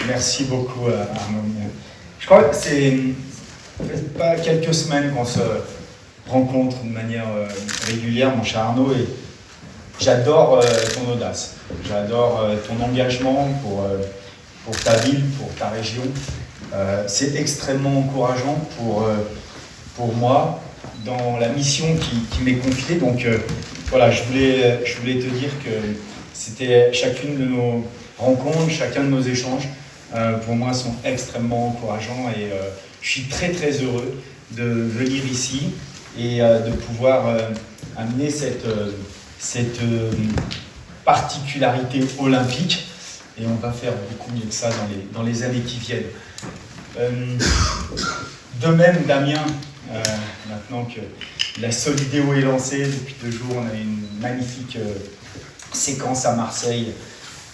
Merci beaucoup Arnaud. Je crois que c'est pas quelques semaines qu'on se rencontre de manière régulière, mon cher Arnaud, et j'adore ton audace, j'adore ton engagement pour ta ville, pour ta région. C'est extrêmement encourageant pour moi dans la mission qui m'est confiée. Donc voilà, je voulais te dire que c'était chacune de nos rencontres, chacun de nos échanges, pour moi, sont extrêmement encourageants et je suis très très heureux de venir ici et de pouvoir amener cette particularité olympique, et on va faire beaucoup mieux que ça dans les années qui viennent. De même, Damien, maintenant que la Solidéo est lancée, depuis 2 jours, on a une magnifique séquence à Marseille.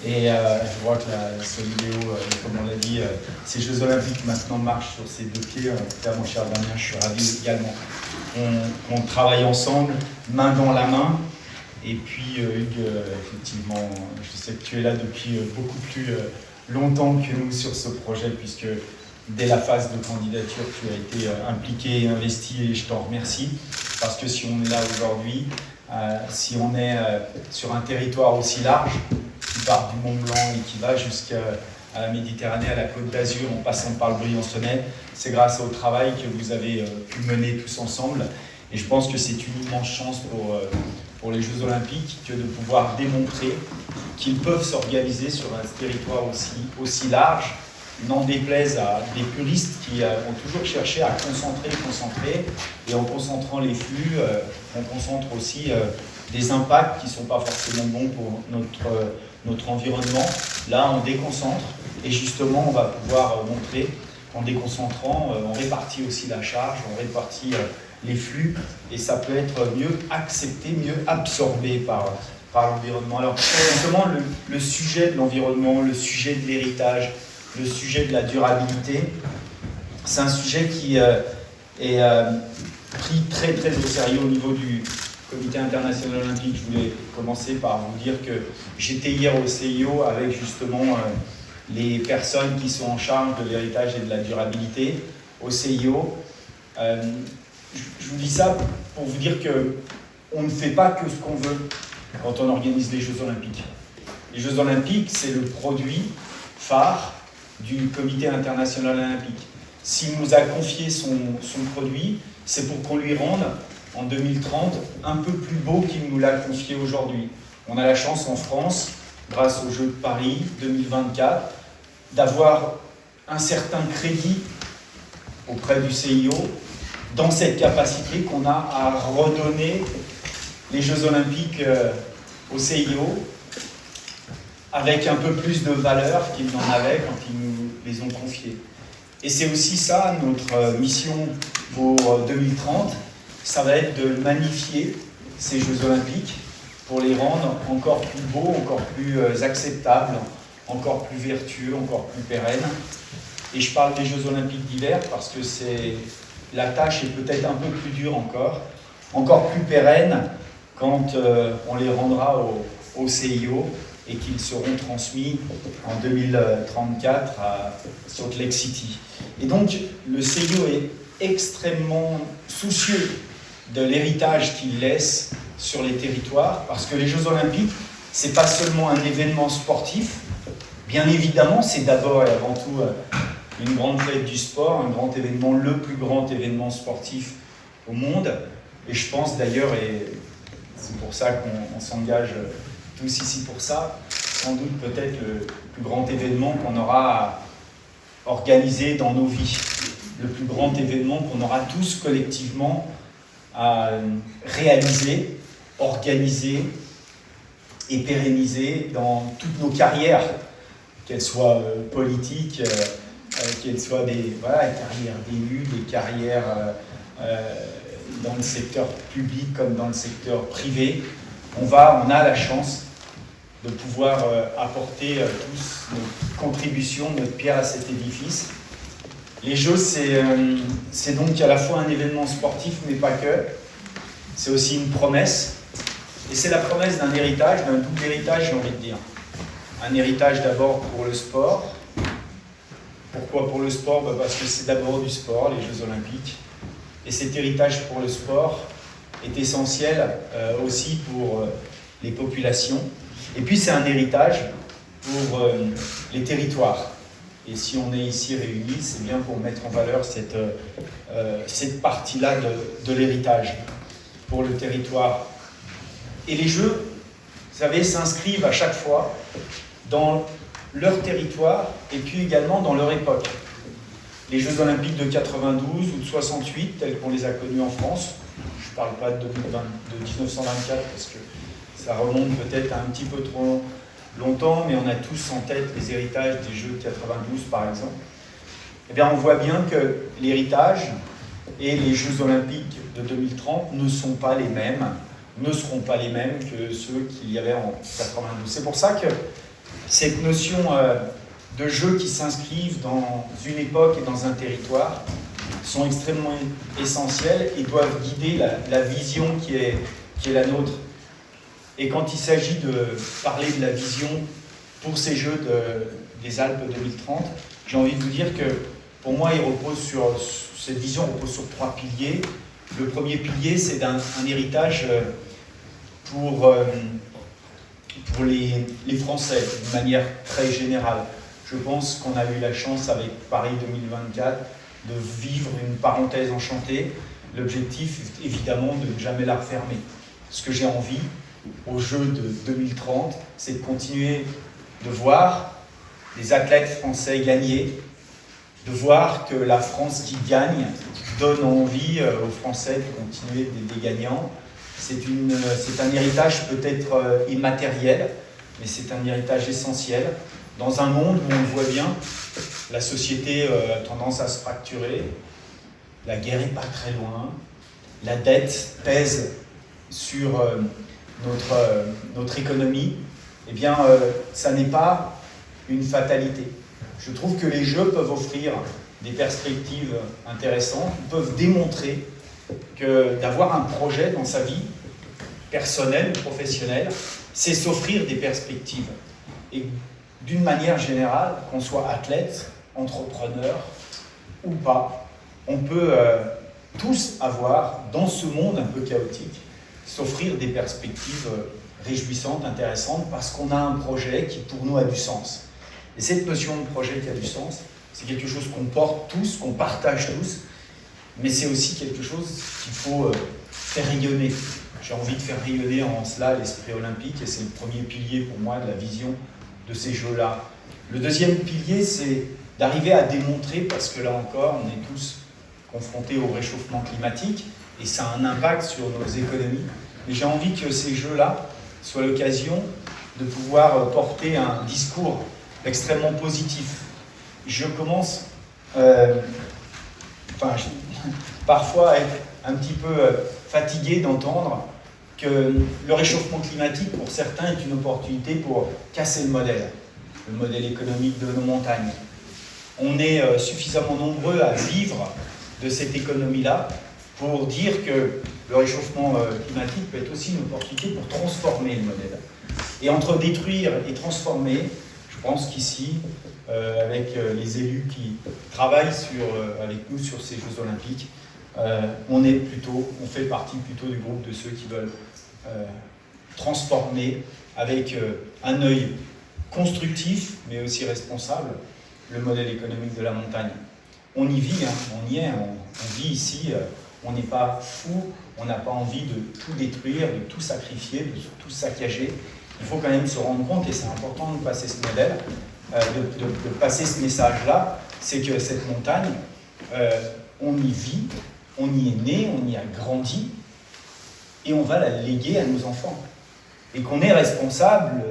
Et je vois que la Solidéo, comme on l'a dit, ces Jeux Olympiques maintenant marchent sur ses 2 pieds. En tout cas, mon cher Damien, je suis ravi également qu'on travaille ensemble, main dans la main. Et puis, Hugues, effectivement, je sais que tu es là depuis beaucoup plus longtemps que nous sur ce projet, puisque dès la phase de candidature, tu as été impliqué et investi, et je t'en remercie. Parce que si on est là aujourd'hui, si on est sur un territoire aussi large, qui part du Mont Blanc et qui va jusqu'à la Méditerranée, à la Côte d'Azur, en passant par le Briançonnais, c'est grâce au travail que vous avez pu mener tous ensemble. Et je pense que c'est une immense chance pour les Jeux Olympiques que de pouvoir démontrer qu'ils peuvent s'organiser sur un territoire aussi large, n'en déplaise à des puristes qui ont toujours cherché à concentrer, et en concentrant les flux, on concentre aussi des impacts qui ne sont pas forcément bons pour notre environnement. Là, on déconcentre, et justement, on va pouvoir montrer qu'en déconcentrant, on répartit aussi la charge, on répartit les flux, et ça peut être mieux accepté, mieux absorbé par l'environnement. Alors, justement, le sujet de l'environnement, le sujet de l'héritage, le sujet de la durabilité, c'est un sujet qui est pris très très au sérieux au niveau du Comité international olympique. Je voulais commencer par vous dire que j'étais hier au CIO avec justement les personnes qui sont en charge de l'héritage et de la durabilité au CIO. Je vous dis ça pour vous dire qu'on ne fait pas que ce qu'on veut quand on organise les Jeux Olympiques. Les Jeux Olympiques, c'est le produit phare du Comité international olympique. S'il nous a confié son produit, c'est pour qu'on lui rende en 2030 un peu plus beau qu'il nous l'a confié aujourd'hui. On a la chance en France, grâce aux Jeux de Paris 2024, d'avoir un certain crédit auprès du CIO dans cette capacité qu'on a à redonner les Jeux Olympiques au CIO avec un peu plus de valeur qu'ils n'en avaient quand ils nous les ont confiés. Et c'est aussi ça notre mission pour 2030, ça va être de magnifier ces Jeux Olympiques pour les rendre encore plus beaux, encore plus acceptables, encore plus vertueux, encore plus pérennes. Et je parle des Jeux Olympiques d'hiver parce que la tâche est peut-être un peu plus dure encore plus pérenne quand on les rendra au CIO et qu'ils seront transmis en 2034 à Salt Lake City. Et donc, le CIO est extrêmement soucieux de l'héritage qu'il laisse sur les territoires, parce que les Jeux Olympiques, ce n'est pas seulement un événement sportif, bien évidemment, c'est d'abord et avant tout une grande fête du sport, un grand événement, le plus grand événement sportif au monde, et je pense d'ailleurs, et c'est pour ça qu'on s'engage tous ici pour ça, sans doute peut-être le plus grand événement qu'on aura organisé dans nos vies, le plus grand événement qu'on aura tous collectivement à réaliser, organiser et pérenniser dans toutes nos carrières, qu'elles soient politiques, qu'elles soient des carrières d'élus, des carrières dans le secteur public comme dans le secteur privé. On a la chance de pouvoir apporter tous notre contribution, notre pierre à cet édifice. Les Jeux, c'est donc à la fois un événement sportif, mais pas que. C'est aussi une promesse. Et c'est la promesse d'un héritage, d'un double héritage, j'ai envie de dire. Un héritage d'abord pour le sport, Pourquoi pour le sport? Parce que c'est d'abord du sport, les Jeux Olympiques. Et cet héritage pour le sport est essentiel aussi pour les populations. Et puis c'est un héritage pour les territoires. Et si on est ici réunis, c'est bien pour mettre en valeur cette partie-là de l'héritage pour le territoire. Et les Jeux, vous savez, s'inscrivent à chaque fois dans leur territoire et puis également dans leur époque. Les Jeux Olympiques de 92 ou de 68, tels qu'on les a connus en France, je ne parle pas de 1924 parce que ça remonte peut-être à un petit peu trop longtemps, mais on a tous en tête les héritages des Jeux de 92 par exemple. Eh bien, on voit bien que l'héritage et les Jeux Olympiques de 2030 ne seront pas les mêmes que ceux qu'il y avait en 92. C'est pour ça que cette notion de jeux qui s'inscrivent dans une époque et dans un territoire sont extrêmement essentiels et doivent guider la vision qui est la nôtre. Et quand il s'agit de parler de la vision pour ces Jeux des Alpes 2030, j'ai envie de vous dire que pour moi, cette vision repose sur 3 piliers. Le premier pilier, c'est un héritage pour les Français, d'une manière très générale. Je pense qu'on a eu la chance, avec Paris 2024, de vivre une parenthèse enchantée. L'objectif, évidemment, de ne jamais la refermer. Ce que j'ai envie, aux Jeux de 2030, c'est de continuer de voir les athlètes français gagner, de voir que la France qui gagne donne envie aux Français de continuer des gagnants. C'est un héritage peut-être immatériel, mais c'est un héritage essentiel. Dans un monde où on le voit bien, la société a tendance à se fracturer, la guerre n'est pas très loin, la dette pèse sur notre économie, eh bien, ça n'est pas une fatalité. Je trouve que les Jeux peuvent offrir des perspectives intéressantes, peuvent démontrer que d'avoir un projet dans sa vie, personnelle ou professionnelle, c'est s'offrir des perspectives. Et d'une manière générale, qu'on soit athlète, entrepreneur ou pas, on peut tous avoir, dans ce monde un peu chaotique, s'offrir des perspectives réjouissantes, intéressantes, parce qu'on a un projet qui pour nous a du sens. Et cette notion de projet qui a du sens, c'est quelque chose qu'on porte tous, qu'on partage tous, mais c'est aussi quelque chose qu'il faut faire rayonner. J'ai envie de faire rayonner en cela l'esprit olympique, et c'est le premier pilier pour moi de la vision de ces Jeux-là. Le deuxième pilier, c'est d'arriver à démontrer, parce que là encore, on est tous confrontés au réchauffement climatique, et ça a un impact sur nos économies. Mais j'ai envie que ces Jeux-là soient l'occasion de pouvoir porter un discours extrêmement positif. Je commence parfois à être un petit peu fatigué d'entendre que le réchauffement climatique, pour certains, est une opportunité pour casser le modèle économique de nos montagnes. On est suffisamment nombreux à vivre de cette économie-là pour dire que le réchauffement climatique peut être aussi une opportunité pour transformer le modèle. Et entre détruire et transformer, je pense qu'ici, avec les élus qui travaillent avec nous sur ces Jeux Olympiques, on fait partie plutôt du groupe de ceux qui veulent transformer avec un œil constructif, mais aussi responsable, le modèle économique de la montagne. On y vit, on y est, on vit ici, on n'est pas fou, on n'a pas envie de tout détruire, de tout sacrifier, de tout saccager. Il faut quand même se rendre compte, et c'est important de passer ce modèle, de passer ce message-là, c'est que cette montagne, on y vit, on y est né, on y a grandi, et on va la léguer à nos enfants. Et qu'on est responsable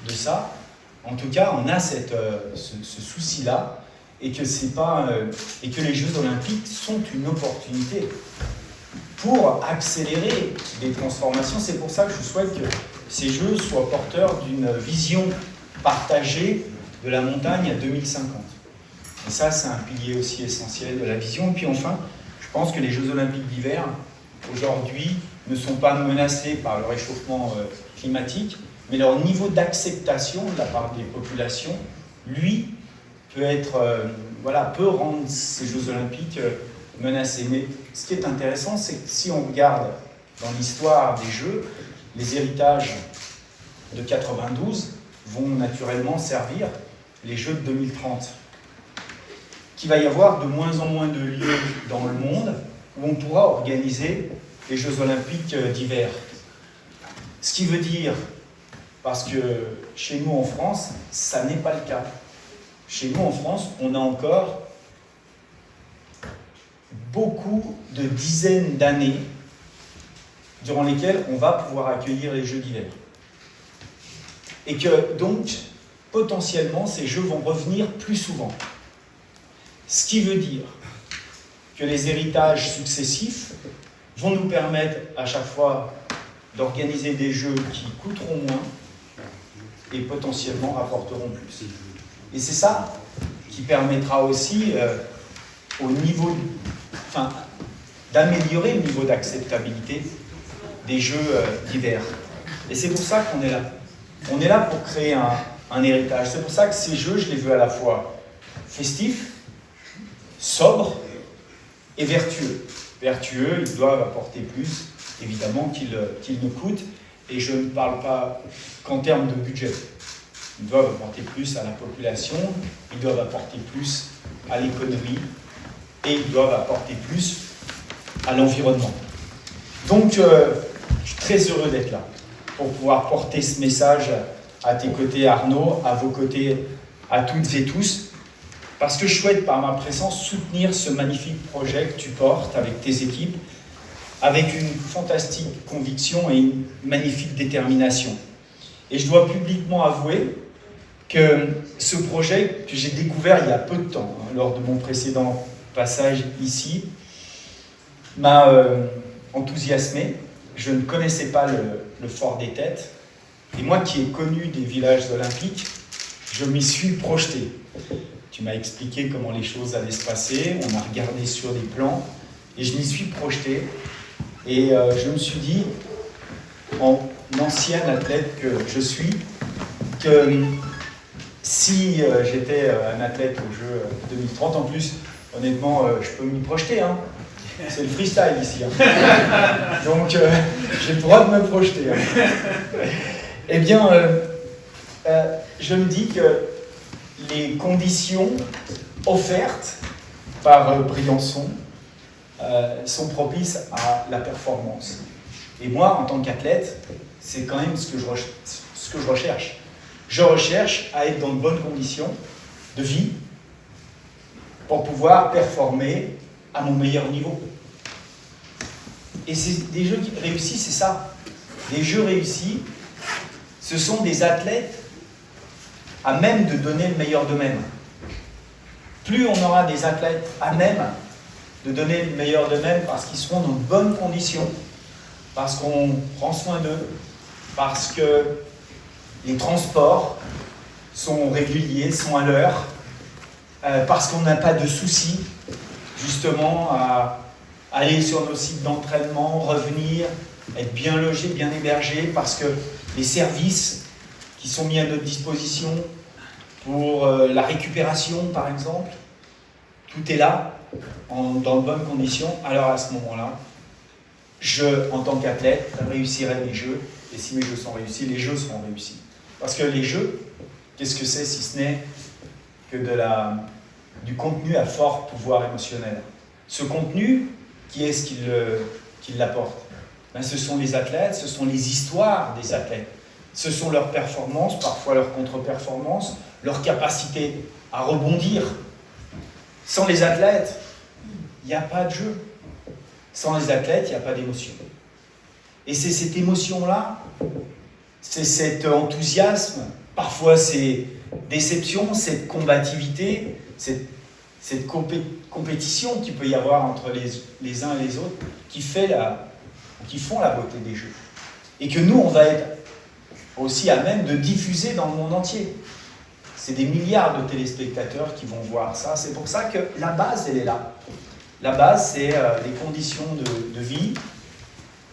de ça, en tout cas, on a ce souci-là, et que les Jeux Olympiques sont une opportunité pour accélérer les transformations. C'est pour ça que je souhaite que ces Jeux soient porteurs d'une vision partagée de la montagne à 2050. Et ça, c'est un pilier aussi essentiel de la vision. Et puis enfin, je pense que les Jeux Olympiques d'hiver, aujourd'hui, ne sont pas menacés par le réchauffement climatique, mais leur niveau d'acceptation de la part des populations, lui, peut rendre ces Jeux Olympiques menacés. Mais ce qui est intéressant, c'est que si on regarde dans l'histoire des Jeux, les héritages de 92 vont naturellement servir les Jeux de 2030. Qu'il va y avoir de moins en moins de lieux dans le monde où on pourra organiser les Jeux Olympiques d'hiver. Ce qui veut dire, parce que chez nous en France, ça n'est pas le cas. Chez nous en France, on a encore beaucoup de dizaines d'années durant lesquelles on va pouvoir accueillir les Jeux d'hiver. Et que donc, potentiellement, ces Jeux vont revenir plus souvent. Ce qui veut dire que les héritages successifs vont nous permettre à chaque fois d'organiser des Jeux qui coûteront moins et potentiellement rapporteront plus. Et c'est ça qui permettra aussi d'améliorer le niveau d'acceptabilité des Jeux d'hiver. Et c'est pour ça qu'on est là. On est là pour créer un héritage. C'est pour ça que ces Jeux, je les veux à la fois festifs, sobres et vertueux. Vertueux, ils doivent apporter plus, évidemment, qu'ils ne coûtent. Et je ne parle pas qu'en termes de budget. Ils doivent apporter plus à la population, ils doivent apporter plus à l'économie et ils doivent apporter plus à l'environnement. Donc, je suis très heureux d'être là pour pouvoir porter ce message à tes côtés, Arnaud, à vos côtés, à toutes et tous, parce que je souhaite, par ma présence, soutenir ce magnifique projet que tu portes avec tes équipes, avec une fantastique conviction et une magnifique détermination. Et je dois publiquement avouer que ce projet que j'ai découvert il y a peu de temps, lors de mon précédent passage ici, m'a enthousiasmé. Je ne connaissais pas le Fort des Têtes. Et moi qui ai connu des villages olympiques, je m'y suis projeté. Tu m'as expliqué comment les choses allaient se passer, on a regardé sur des plans, et je m'y suis projeté. Et je me suis dit, en ancien athlète que je suis, que si j'étais un athlète aux Jeux 2030, en plus, honnêtement, je peux m'y projeter, hein. C'est le freestyle ici. Hein. Donc, j'ai le droit de me projeter. Hein. Eh bien, je me dis que les conditions offertes par Briançon sont propices à la performance. Et moi, en tant qu'athlète, c'est quand même ce que je recherche. Je recherche à être dans de bonnes conditions de vie pour pouvoir performer à mon meilleur niveau. Et c'est des jeux qui réussis, c'est ça. Des jeux réussis, ce sont des athlètes à même de donner le meilleur d'eux-mêmes. Plus on aura des athlètes à même de donner le meilleur d'eux-mêmes parce qu'ils seront dans de bonnes conditions, parce qu'on prend soin d'eux, parce que les transports sont réguliers, sont à l'heure, parce qu'on n'a pas de soucis justement à aller sur nos sites d'entraînement, revenir, être bien logé, bien hébergé, parce que les services qui sont mis à notre disposition pour la récupération, par exemple, tout est là, dans de bonnes conditions. Alors à ce moment-là, je, en tant qu'athlète, réussirai les Jeux, et si mes Jeux sont réussis, les Jeux seront réussis. Parce que les Jeux, qu'est-ce que c'est si ce n'est que du contenu à fort pouvoir émotionnel? Ce contenu, qui est-ce qui l'apporte? Ben, ce sont les athlètes, ce sont les histoires des athlètes. Ce sont leurs performances, parfois leurs contre-performances, leur capacité à rebondir. Sans les athlètes, il n'y a pas de jeu. Sans les athlètes, il n'y a pas d'émotion. Et c'est cette émotion-là, c'est cet enthousiasme, parfois c'est déception, cette combativité, cette compétition qu'il peut y avoir entre les uns et les autres, qui font la beauté des Jeux. Et que nous, on va être aussi à même de diffuser dans le monde entier. C'est des milliards de téléspectateurs qui vont voir ça. C'est pour ça que la base, elle est là. La base, c'est les conditions de vie,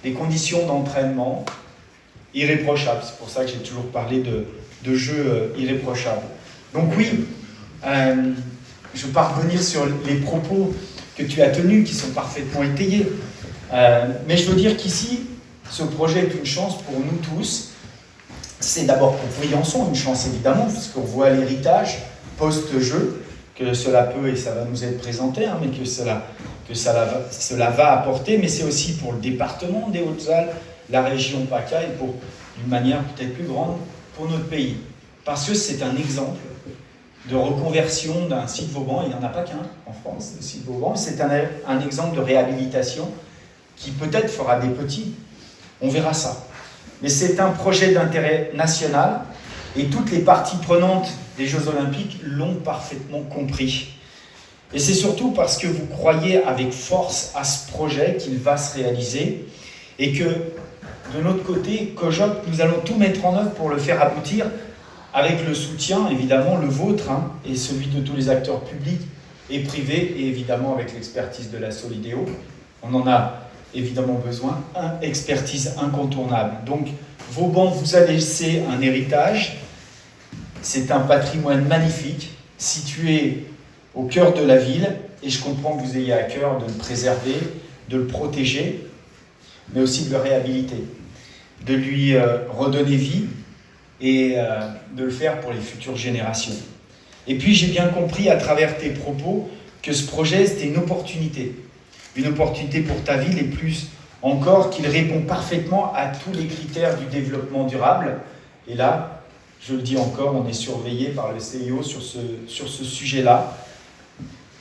les conditions d'entraînement irréprochables. C'est pour ça que j'ai toujours parlé de jeux irréprochables. Donc oui, Je ne veux pas revenir sur les propos que tu as tenus, qui sont parfaitement étayés. Mais je veux dire qu'ici, ce projet est une chance pour nous tous. C'est d'abord pour Briançon une chance, évidemment, puisqu'on voit l'héritage post-jeu que cela peut, et ça va nous être présenté, mais que cela va apporter. Mais c'est aussi pour le département des Hautes-Alpes, la région PACA, et d'une manière peut-être plus grande, pour notre pays. Parce que c'est un exemple de reconversion d'un site Vauban. Il n'y en a pas qu'un en France, le site Vauban. C'est un exemple de réhabilitation qui peut-être fera des petits. On verra ça. Mais c'est un projet d'intérêt national et toutes les parties prenantes des Jeux Olympiques l'ont parfaitement compris. Et c'est surtout parce que vous croyez avec force à ce projet qu'il va se réaliser et que, de notre côté, COJOP, nous allons tout mettre en œuvre pour le faire aboutir avec le soutien, évidemment, le vôtre et celui de tous les acteurs publics et privés et évidemment avec l'expertise de la Solideo. On en a évidemment besoin, expertise incontournable. Donc, Vauban vous a laissé un héritage. C'est un patrimoine magnifique, situé au cœur de la ville, et je comprends que vous ayez à cœur de le préserver, de le protéger, mais aussi de le réhabiliter, de lui redonner vie et de le faire pour les futures générations. Et puis, j'ai bien compris à travers tes propos que ce projet, c'était une opportunité pour ta ville, et plus encore qu'il répond parfaitement à tous les critères du développement durable. Et là, je le dis encore, on est surveillé par le CIO sur ce sujet-là.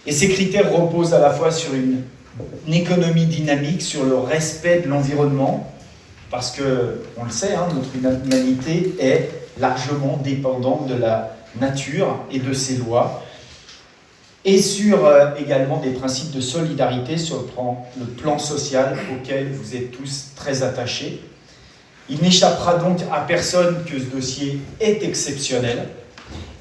Et ces critères reposent à la fois sur une économie dynamique, sur le respect de l'environnement, parce que, on le sait, notre humanité est largement dépendante de la nature et de ses lois, et sur également des principes de solidarité sur le plan social auquel vous êtes tous très attachés. Il n'échappera donc à personne que ce dossier est exceptionnel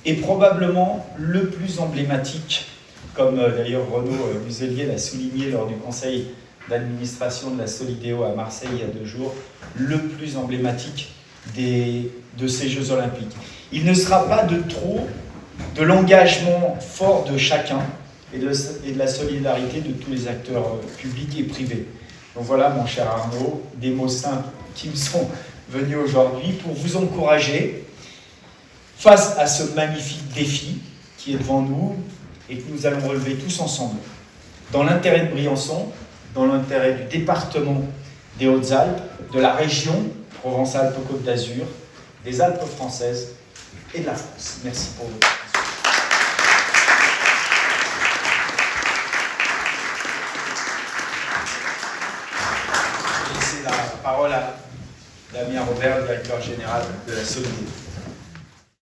et probablement le plus emblématique, comme d'ailleurs Renaud Muselier l'a souligné lors du conseil d'administration de la Solideo à Marseille il y a 2 jours, le plus emblématique de ces Jeux Olympiques. Il ne sera pas de trop de l'engagement fort de chacun et de la solidarité de tous les acteurs publics et privés. Donc voilà, mon cher Arnaud, des mots simples qui me sont venus aujourd'hui pour vous encourager face à ce magnifique défi qui est devant nous et que nous allons relever tous ensemble, dans l'intérêt de Briançon, dans l'intérêt du département des Hautes-Alpes, de la région Provence-Alpes-Côte d'Azur, des Alpes françaises et de la France. Merci pour votre attention. Je vais laisser la parole à Damien Robert, directeur général de la Solideo.